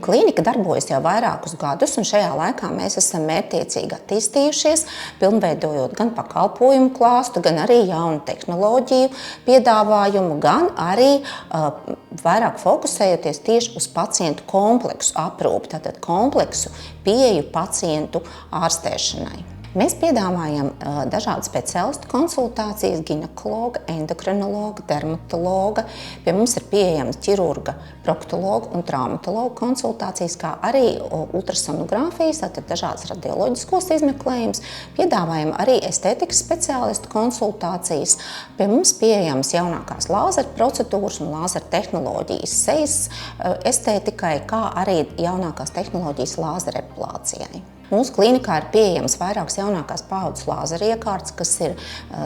Klīnika darbojas jau vairākus gadus, un šajā laikā mēs esam mērķtiecīgi attīstījušies, pilnveidojot gan pakalpojumu klāstu, gan arī jaunu tehnoloģiju piedāvājumu, gan arī vairāk fokusējoties tieši uz pacientu kompleksu aprūpi, tātad kompleksu pieeju pacientu ārstēšanai. Mēs piedāvājam dažādu speciālistu konsultācijas, ginekologa, endokrinologa, dermatologa. Pie mums ir pieejams ķirurga, proktologa un traumatologa konsultācijas, kā arī ultrasonogrāfijas, tātad dažādas radioloģiskos izmeklējumus. Piedāvājam arī estētikas speciālistu konsultācijas. Pie mums pieejams jaunākās lāzera procedūras un lāzera tehnoloģijas sejas estētikai, kā arī jaunākās tehnoloģijas lāzera epilācijai. Mūsu klīnikā ir pieejams vairākas jaunākās paaudzes lāzera iekārtas, kas ir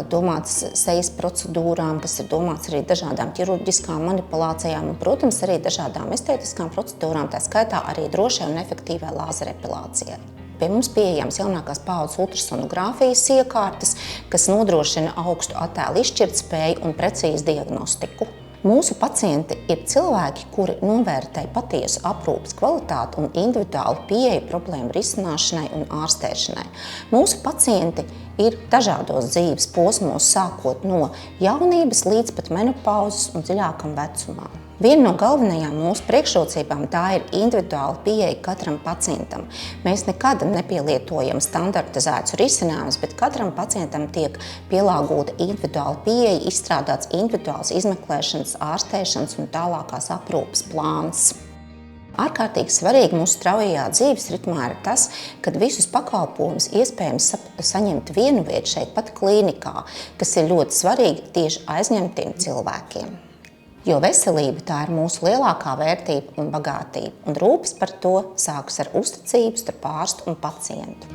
domātas sejas procedūrām, kas ir domāts arī dažādām ķirurģiskām manipulācijām un, protams, arī dažādām estētiskām procedūrām, tā skaitā arī drošai un efektīvai lāzera epilācijai. Pie mums pieejams jaunākās paaudzes ultrasonogrāfijas iekārtas, kas nodrošina augstu attēlu izšķirtspēju un precīzu diagnostiku. Mūsu pacienti ir cilvēki, kuri novērtē patiesu aprūpes kvalitāti un individuālu pieeju problēmu risināšanai un ārstēšanai. Mūsu pacienti ir dažādos dzīves posmos, sākot no jaunības līdz pat menopauzes un dziļākam vecumam. Viena no galvenajām mūsu priekšrocībām tā ir individuāla pieeja katram pacientam. Mēs nekad nepielietojam standartizētus risinājumus, bet katram pacientam tiek pielāgota individuāla pieeja, izstrādāts individuāls izmeklēšanas, ārstēšanas un tālākās aprūpes plāns. Ārkārtīgi svarīgi mūsu straujajā dzīves ritmā ir tas, ka visus pakalpojumus iespējams saņemt vienu vietu šeit pat klīnikā, kas ir ļoti svarīgi tieši aizņemtiem cilvēkiem. Jo veselība tā ir mūsu lielākā vērtība un bagātība, un rūpes par to sākas ar uzticību starp ārstu un pacientu.